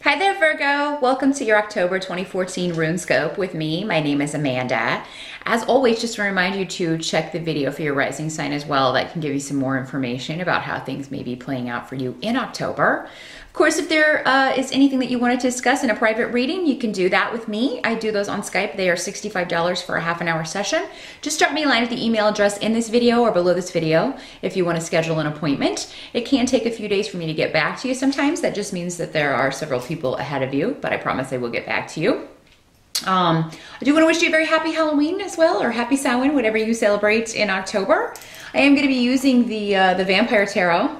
Hi there, Virgo. Welcome to your October 2014 Runescope with me. My name is Amanda. As always, just to remind you to check the video for your rising sign as well. That can give you some more information about how things may be playing out for you in October. Of course, if there is anything that you wanted to discuss in a private reading, you can do that with me. I do those on Skype. They are $65 for a half-an-hour session. Just drop me a line at the email address in this video or below this video if you want to schedule an appointment. It can take a few days for me to get back to you sometimes. That just means that there are several people ahead of you, but I promise I will get back to you. I do want to wish you a very happy Halloween as well, or happy Samhain, whatever you celebrate in October. I am going to be using the Vampire Tarot.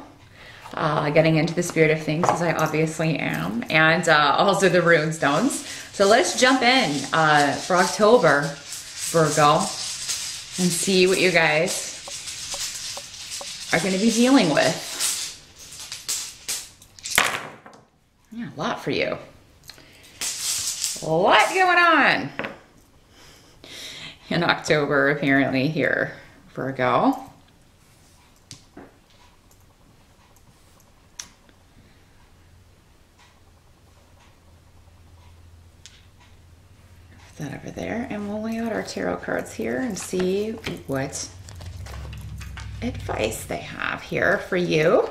Getting into the spirit of things, as I obviously am, and also the rune stones. So let's jump in for October, Virgo, and see what you guys are going to be dealing with. Yeah, a lot for you. A lot going on in October, apparently, here, Virgo. That over there, and we'll lay out our tarot cards here and see what advice they have here for you.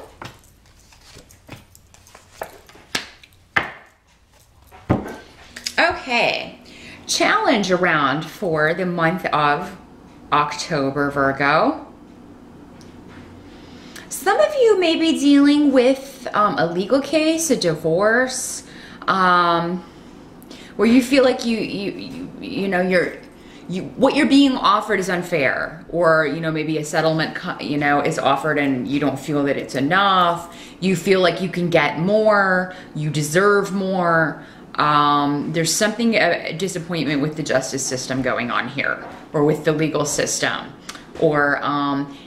Okay, challenge around for the month of October, Virgo. Some of you may be dealing with a legal case, a divorce, where you feel like what you're being offered is unfair, or maybe a settlement is offered and you don't feel that it's enough. You feel like you can get more, you deserve more. There's something, a disappointment with the justice system going on here, or with the legal system, or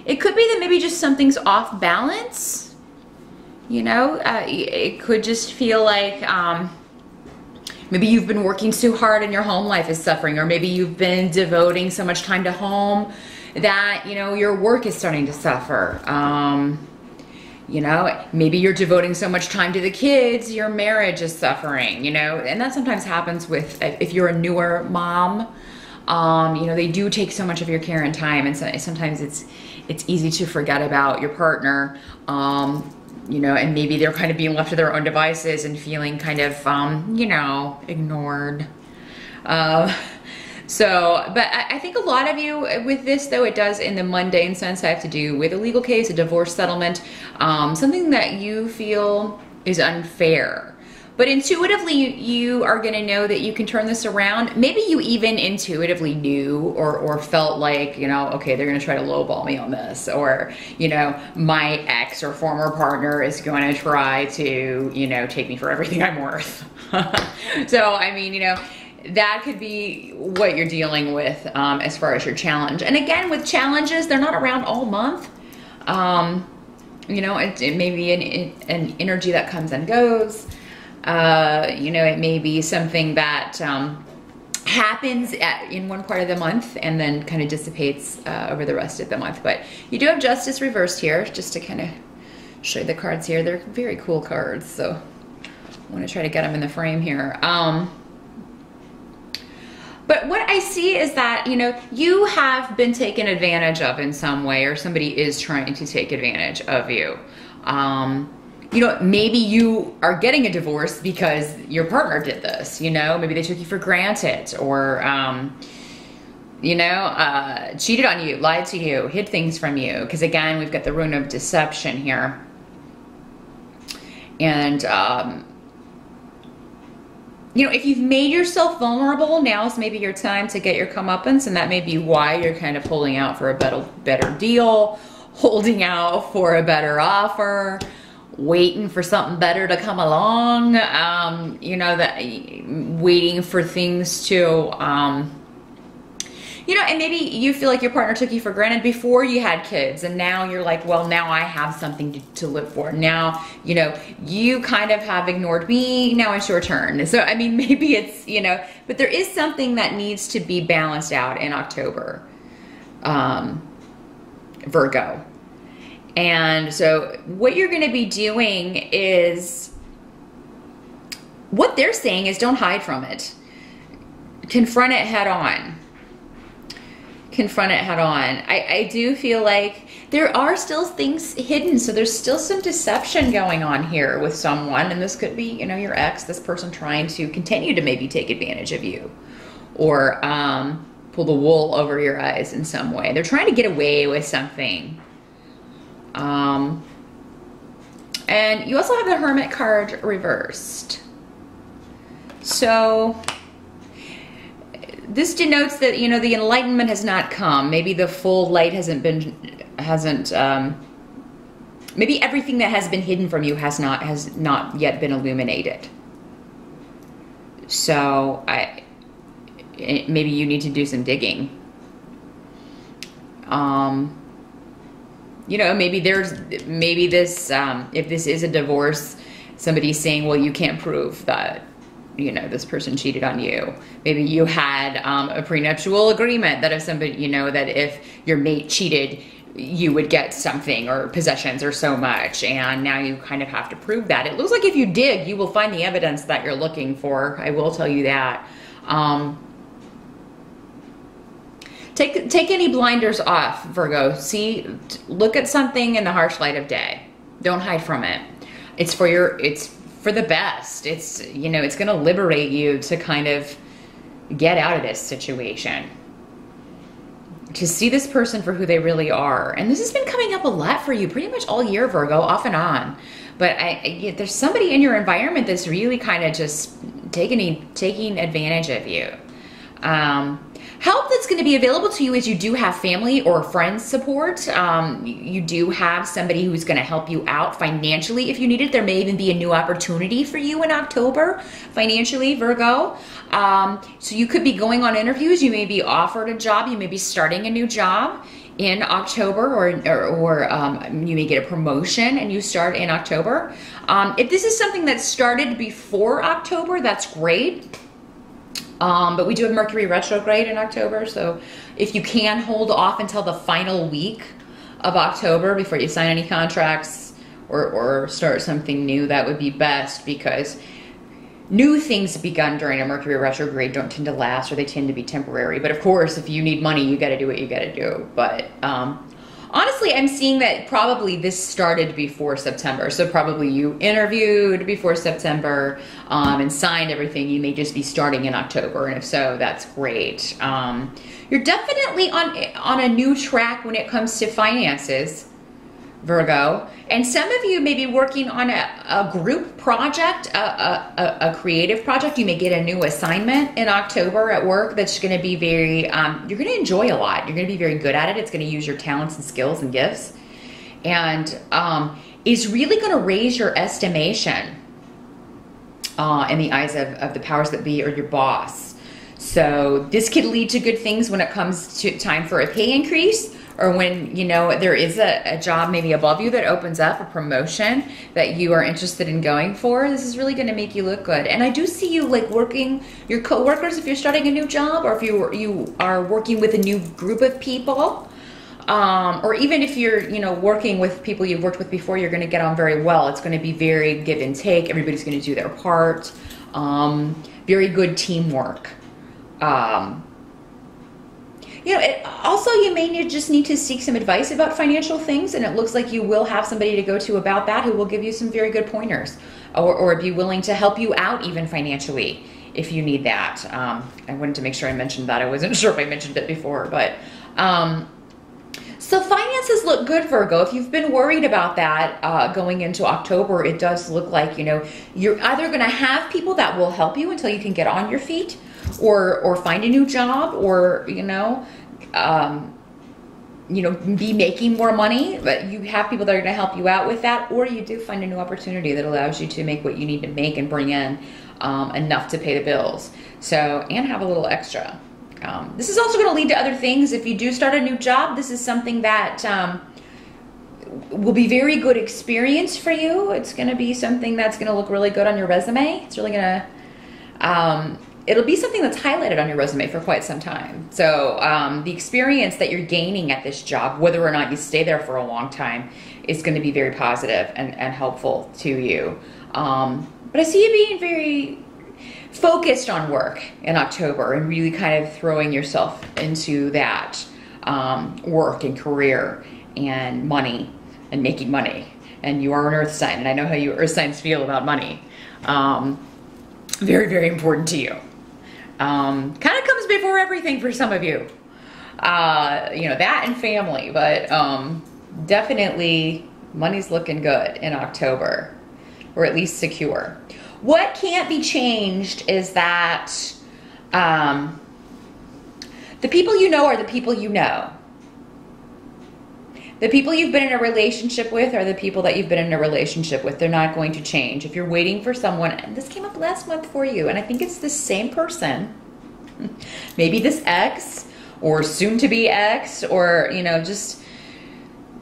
it could be that maybe just something's off balance. It could just feel like maybe you've been working so hard and your home life is suffering, or maybe you've been devoting so much time to home that, your work is starting to suffer. Maybe you're devoting so much time to the kids, your marriage is suffering, and that sometimes happens with, if you're a newer mom, they do take so much of your care and time, and so, sometimes it's easy to forget about your partner, and maybe they're kind of being left to their own devices and feeling kind of, ignored. But I think a lot of you with this, though, it does in the mundane sense have to do with a legal case, a divorce settlement, something that you feel is unfair. But intuitively, you are going to know that you can turn this around. Maybe you even intuitively knew or felt like, okay, they're going to try to lowball me on this. Or, my ex or former partner is going to try to, take me for everything I'm worth. So, I mean, that could be what you're dealing with as far as your challenge. And again, with challenges, they're not around all month. It may be an energy that comes and goes. It may be something that happens in one part of the month and then kind of dissipates over the rest of the month. But you do have Justice reversed here, just to kind of show you the cards here. They're very cool cards, so I want to try to get them in the frame here. But what I see is that, you have been taken advantage of in some way, or somebody is trying to take advantage of you. Maybe you are getting a divorce because your partner did this, maybe they took you for granted, or, cheated on you, lied to you, hid things from you. Because again, we've got the rune of deception here. And, if you've made yourself vulnerable, now's maybe your time to get your comeuppance, and that may be why you're kind of holding out for a better deal, holding out for a better offer, waiting for something better to come along, waiting for things to, and maybe you feel like your partner took you for granted before you had kids, and now you're like, well, now I have something to live for. Now, you kind of have ignored me, now it's your turn. So, I mean, maybe it's, but there is something that needs to be balanced out in October, Virgo. And so what you're going to be doing is what they're saying is don't hide from it. Confront it head on. Confront it head on. I do feel like there are still things hidden, so there's still some deception going on here with someone, and this could be, you know, your ex, this person trying to continue to maybe take advantage of you, or pull the wool over your eyes in some way. They're trying to get away with something. And you also have the Hermit card reversed. So this denotes that, you know, the enlightenment has not come. Maybe the full light maybe everything that has been hidden from you has not yet been illuminated. So maybe you need to do some digging. You know, maybe this, if this is a divorce, somebody's saying, well, you can't prove that, you know, this person cheated on you. Maybe you had a prenuptial agreement that if somebody, you know, that if your mate cheated, you would get something or possessions or so much, and now you kind of have to prove that. It looks like if you dig, you will find the evidence that you're looking for. I will tell you that. Take any blinders off, Virgo. Look at something in the harsh light of day. Don't hide from it. It's for the best. It's, you know, it's going to liberate you to kind of get out of this situation. To see this person for who they really are. And this has been coming up a lot for you pretty much all year, Virgo, off and on. But there's somebody in your environment that's really kind of just taking advantage of you. Help that's going to be available to you is you do have family or friends support. You do have somebody who's going to help you out financially if you need it. There may even be a new opportunity for you in October financially, Virgo. So you could be going on interviews. You may be offered a job. You may be starting a new job in October, or you may get a promotion and you start in October. If this is something that started before October, that's great. But we do have Mercury retrograde in October, so if you can hold off until the final week of October before you sign any contracts or start something new, that would be best, because new things begun during a Mercury retrograde don't tend to last, or they tend to be temporary. But of course, if you need money, you got to do what you got to do. But honestly, I'm seeing that probably this started before September. So probably you interviewed before September and signed everything. You may just be starting in October. And if so, that's great. You're definitely on a new track when it comes to finances, Virgo. And some of you may be working on a group project, a creative project. You may get a new assignment in October at work that's going to be very, you're going to enjoy a lot. You're going to be very good at it. It's going to use your talents and skills and gifts. And is really going to raise your estimation in the eyes of the powers that be or your boss. So this could lead to good things when it comes to time for a pay increase, or when, you know, there is a job maybe above you that opens up, a promotion that you are interested in going for. This is really going to make you look good. And I do see you like working your coworkers if you're starting a new job, or if you are working with a new group of people, or even if you're, you know, working with people you've worked with before, you're going to get on very well. It's going to be very give and take. Everybody's going to do their part. Very good teamwork. You know, also you may just need to seek some advice about financial things, and it looks like you will have somebody to go to about that who will give you some very good pointers, or be willing to help you out even financially if you need that. I wanted to make sure I mentioned that. I wasn't sure if I mentioned it before, but so finances look good, Virgo. If you've been worried about that going into October, it does look like, you know, you're either going to have people that will help you until you can get on your feet, or find a new job, or, you know, be making more money, but you have people that are going to help you out with that, or you do find a new opportunity that allows you to make what you need to make and bring in enough to pay the bills. So, and have a little extra. This is also going to lead to other things. If you do start a new job, this is something that will be very good experience for you. It's going to be something that's going to look really good on your resume. It's really going to, it'll be something that's highlighted on your resume for quite some time. So the experience that you're gaining at this job, whether or not you stay there for a long time, is going to be very positive and helpful to you. But I see you being very focused on work in October and really kind of throwing yourself into that work and career and money and making money. And you are an earth sign, and I know how you earth signs feel about money. Very, very important to you. Kind of comes before everything for some of you. You know, that and family, but definitely money's looking good in October, or at least secure. What can't be changed is that the people you know are the people you know. The people you've been in a relationship with are the people that you've been in a relationship with. They're not going to change. If you're waiting for someone, and this came up last month for you, and I think it's the same person, maybe this ex or soon to be ex, or, you know, just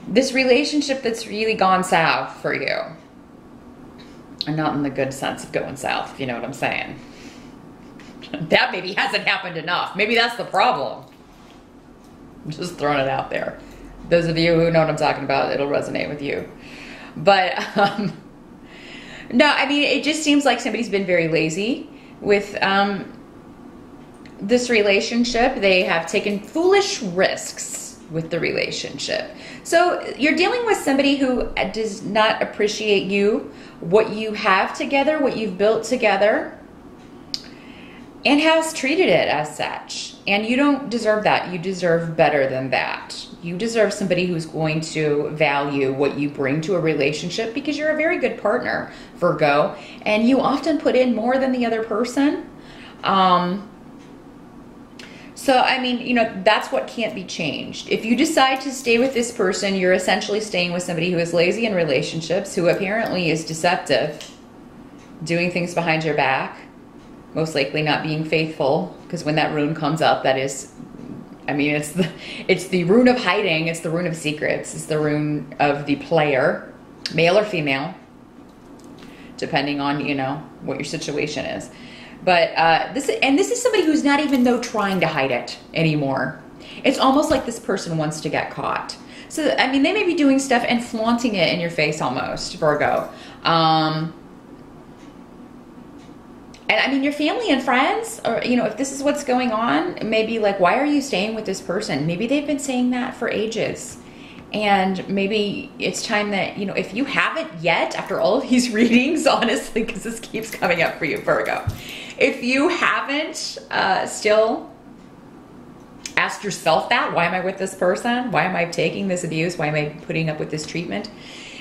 this relationship that's really gone south for you. And not in the good sense of going south, if you know what I'm saying. That maybe hasn't happened enough. Maybe that's the problem. I'm just throwing it out there. Those of you who know what I'm talking about, it'll resonate with you. But no, I mean, it just seems like somebody's been very lazy with this relationship. They have taken foolish risks with the relationship. So you're dealing with somebody who does not appreciate you, what you have together, what you've built together, and has treated it as such. And you don't deserve that. You deserve better than that. You deserve somebody who's going to value what you bring to a relationship, because you're a very good partner, Virgo, and you often put in more than the other person. So, I mean, you know, that's what can't be changed. If you decide to stay with this person, you're essentially staying with somebody who is lazy in relationships, who apparently is deceptive, doing things behind your back, most likely not being faithful, because when that rune comes up, that is, I mean, it's the rune of hiding, it's the rune of secrets, it's the rune of the player, male or female, depending on, you know, what your situation is. But this is somebody who's not even though trying to hide it anymore. It's almost like this person wants to get caught. So, I mean, they may be doing stuff and flaunting it in your face almost, Virgo. And I mean, your family and friends, or, you know, if this is what's going on, maybe like, why are you staying with this person? Maybe they've been saying that for ages. And maybe it's time that, you know, if you haven't yet, after all of these readings, honestly, because this keeps coming up for you, Virgo, if you haven't still asked yourself that, why am I with this person? Why am I taking this abuse? Why am I putting up with this treatment?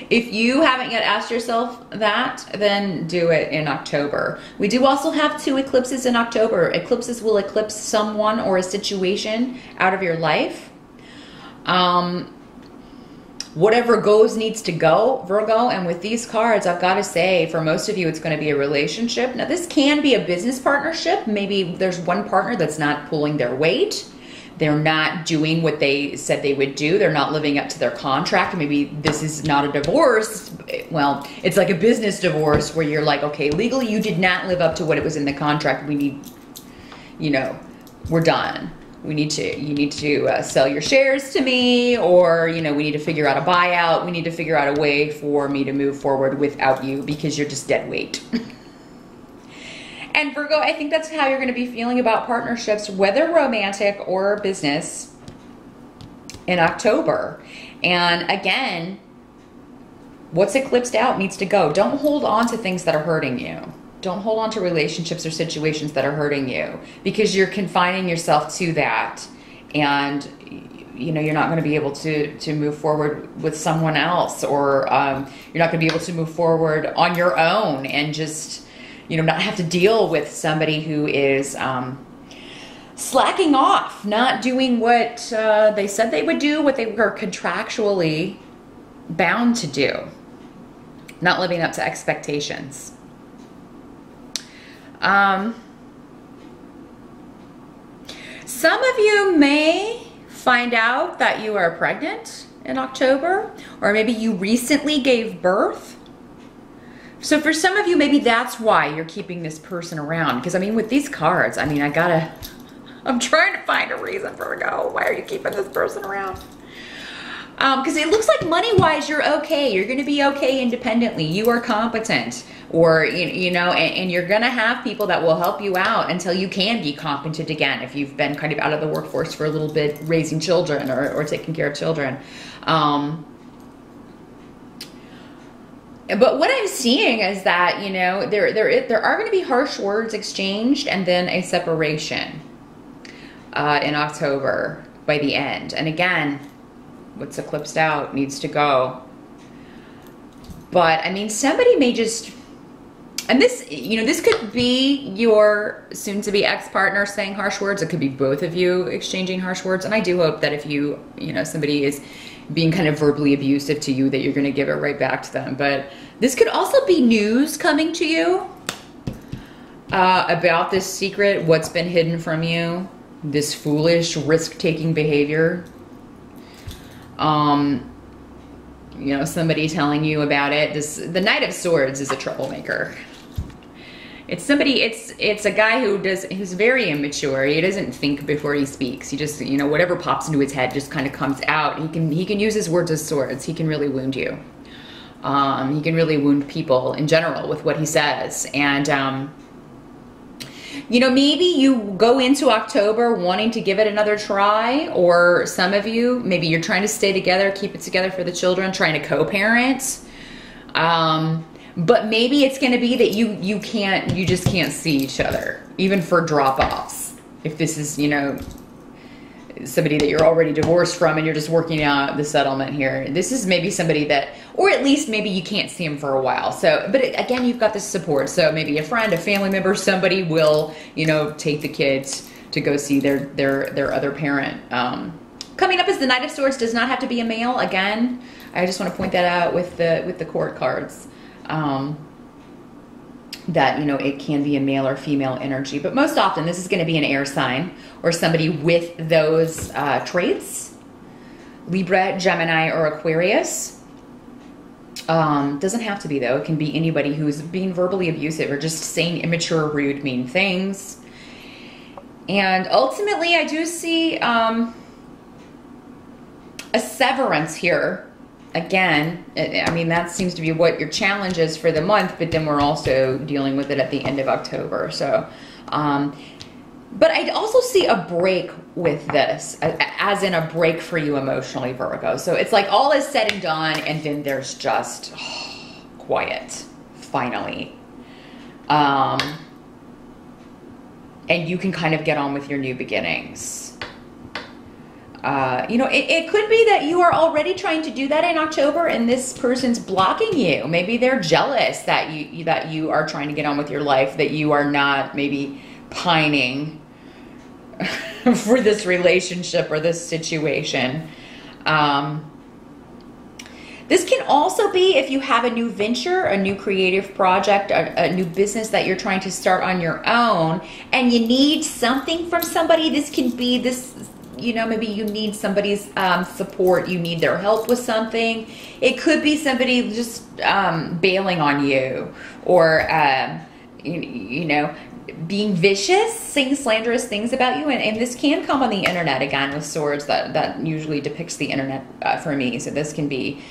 If you haven't yet asked yourself that, then do it in October. We do also have 2 eclipses in October. Eclipses will eclipse someone or a situation out of your life. Whatever goes needs to go, Virgo. And with these cards, I've got to say, for most of you, it's going to be a relationship. Now, this can be a business partnership. Maybe there's one partner that's not pulling their weight. They're not doing what they said they would do. They're not living up to their contract. Maybe this is not a divorce. Well, it's like a business divorce where you're like, okay, legally you did not live up to what it was in the contract. We need, you know, we're done. You need to sell your shares to me, or, you know, we need to figure out a buyout. We need to figure out a way for me to move forward without you, because you're just dead weight. And Virgo, I think that's how you're going to be feeling about partnerships, whether romantic or business, in October. And again, what's eclipsed out needs to go. Don't hold on to things that are hurting you. Don't hold on to relationships or situations that are hurting you, because you're confining yourself to that. And, you know, you're not going to be able to move forward with someone else, or you're not going to be able to move forward on your own and just, you know, not have to deal with somebody who is slacking off, not doing what they said they would do, what they were contractually bound to do, not living up to expectations. Some of you may find out that you are pregnant in October, or maybe you recently gave birth. So for some of you, maybe that's why you're keeping this person around. Because I mean, with these cards, I mean, I'm trying to find a reason for Virgo. Why are you keeping this person around? Because it looks like money-wise, you're okay. You're going to be okay independently. You are competent, or you know, and you're going to have people that will help you out until you can be competent again. If you've been kind of out of the workforce for a little bit, raising children or taking care of children. But what I'm seeing is that, you know, there are going to be harsh words exchanged, and then a separation in October by the end. And again, what's eclipsed out needs to go. But I mean, somebody may just, and this, you know, this could be your soon-to-be ex-partner saying harsh words. It could be both of you exchanging harsh words. And I do hope that if you know, somebody is being kind of verbally abusive to you, that you're going to give it right back to them. But this could also be news coming to you about this secret, what's been hidden from you, this foolish risk-taking behavior. You know, somebody telling you about it. The Knight of Swords is a troublemaker. It's somebody, it's a guy who's very immature. He doesn't think before he speaks. He just, you know, whatever pops into his head just kind of comes out. He can use his words as swords. He can really wound you. He can really wound people in general with what he says. And, you know, maybe you go into October wanting to give it another try, or some of you, maybe you're trying to stay together, keep it together for the children, trying to co-parent. But maybe it's going to be that you just can't see each other, even for drop-offs. If this is, you know, somebody that you're already divorced from and you're just working out the settlement here. This is maybe somebody that, or at least maybe you can't see him for a while. So, but again, you've got this support. So maybe a friend, a family member, somebody will, you know, take the kids to go see their other parent. Coming up as the Knight of Swords does not have to be a male. Again, I just want to point that out with the court cards. That, you know, it can be a male or female energy, but most often this is going to be an air sign or somebody with those traits. Libra, Gemini, or Aquarius. Doesn't have to be, though. It can be anybody who's being verbally abusive or just saying immature, rude, mean things. And ultimately, I do see a severance here. Again, I mean, that seems to be what your challenge is for the month, but then we're also dealing with it at the end of October. So, but I also see a break with this, as in a break for you emotionally, Virgo. So it's like all is said and done, and then there's just quiet, finally. And you can kind of get on with your new beginnings. You know, it could be that you are already trying to do that in October and this person's blocking you. Maybe they're jealous that you are trying to get on with your life, that you are not maybe pining for this relationship or this situation. This can also be if you have a new venture, a new creative project, a new business that you're trying to start on your own, and you need something from somebody. This can be this, you know, maybe you need somebody's support. You need their help with something. It could be somebody just bailing on you, or, you know, being vicious, saying slanderous things about you. And this can come on the internet, again, with swords. That usually depicts the internet for me. So this can be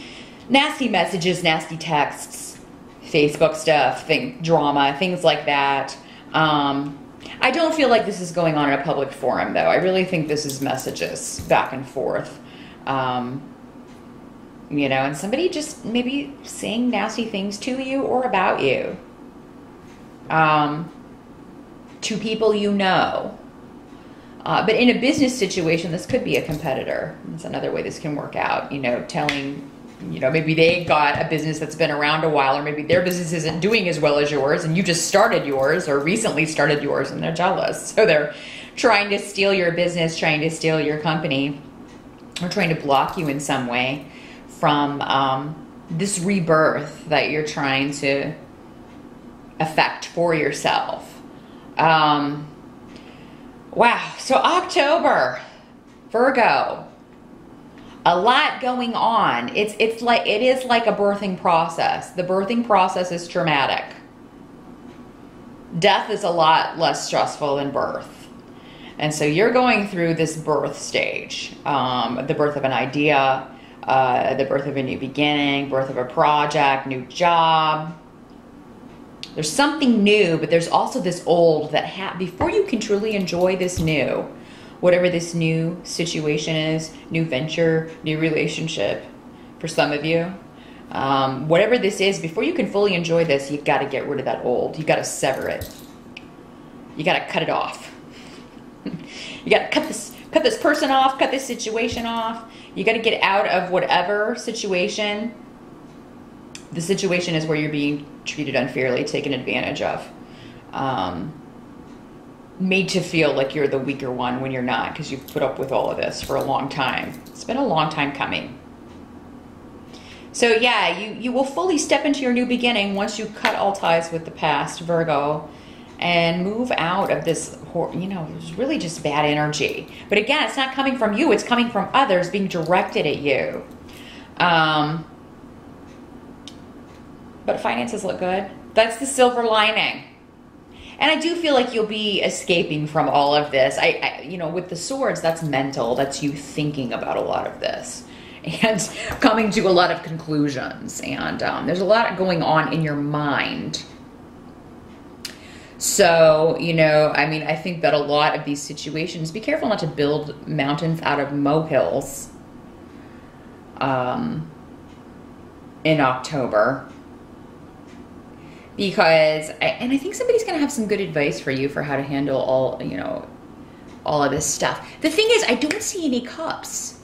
nasty messages, nasty texts, Facebook stuff, drama, things like that. I don't feel like this is going on in a public forum, though. I really think this is messages back and forth. You know, and somebody just maybe saying nasty things to you or about you. To people you know. But in a business situation, this could be a competitor. That's another way this can work out. You know, telling, you know, maybe they got a business that's been around a while, or maybe their business isn't doing as well as yours, and you just started yours or recently started yours, and they're jealous. So they're trying to steal your business, trying to steal your company, or trying to block you in some way from this rebirth that you're trying to effect for yourself. Wow. So October, Virgo. A lot going on. It is like a birthing process. The birthing process is traumatic. Death is a lot less stressful than birth. And so you're going through this birth stage, the birth of an idea, the birth of a new beginning, birth of a project, new job. There's something new, but there's also this old that before you can truly enjoy this new, whatever this new situation is, new venture, new relationship for some of you, whatever this is, before you can fully enjoy this, you got to get rid of that old. You got to sever it. You got to cut it off. You got to cut this person off, cut this situation off. You got to get out of whatever situation. The situation is where you're being treated unfairly, taken advantage of. Made to feel like you're the weaker one when you're not, because you've put up with all of this for a long time. It's been a long time coming. So yeah, you will fully step into your new beginning once you cut all ties with the past, Virgo, and move out of this, you know, it's really just bad energy. But again, it's not coming from you, it's coming from others being directed at you. But finances look good. That's the silver lining. And I do feel like you'll be escaping from all of this. You know, with the swords, that's mental. That's you thinking about a lot of this and coming to a lot of conclusions. And there's a lot going on in your mind. So, you know, I mean, I think that a lot of these situations, be careful not to build mountains out of molehills in October. Because, I think somebody's going to have some good advice for you for how to handle all, you know, all of this stuff. The thing is, I don't see any cups,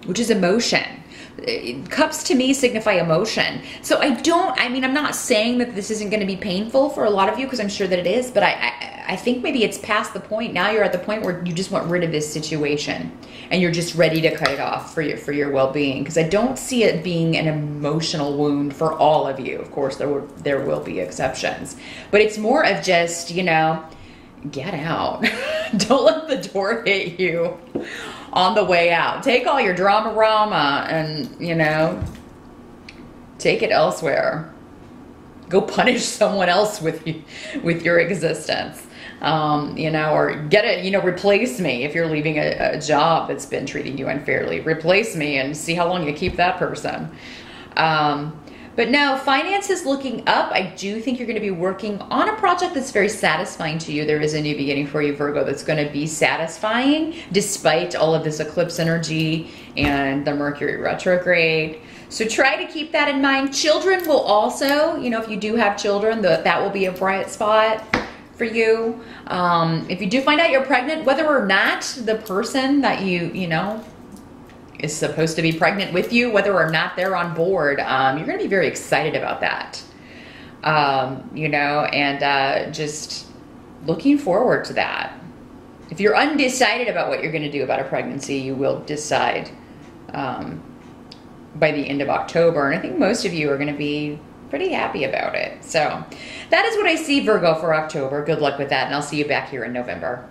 which is emotion. Cups to me signify emotion. So I mean, I'm not saying that this isn't going to be painful for a lot of you, because I'm sure that it is, but I think maybe it's past the point. Now you're at the point where you just want rid of this situation and you're just ready to cut it off for your well-being, because I don't see it being an emotional wound for all of you. Of course, there will be exceptions, but it's more of just, you know, get out. Don't let the door hit you on the way out. Take all your drama and, you know, take it elsewhere. Go punish someone else with your existence. You know, or get it, you know, replace me if you're leaving a job that's been treating you unfairly. Replace me and see how long you keep that person. But no, finance is looking up. I do think you're going to be working on a project that's very satisfying to you. There is a new beginning for you, Virgo, that's going to be satisfying despite all of this eclipse energy and the Mercury retrograde. So try to keep that in mind. Children will also, you know, if you do have children, that will be a bright spot for you. If you do find out you're pregnant, whether or not the person that you know, is supposed to be pregnant with you, whether or not they're on board, you're going to be very excited about that. You know, and just looking forward to that. If you're undecided about what you're going to do about a pregnancy, you will decide by the end of October. And I think most of you are going to be pretty happy about it. So that is what I see, Virgo, for October. Good luck with that, and I'll see you back here in November.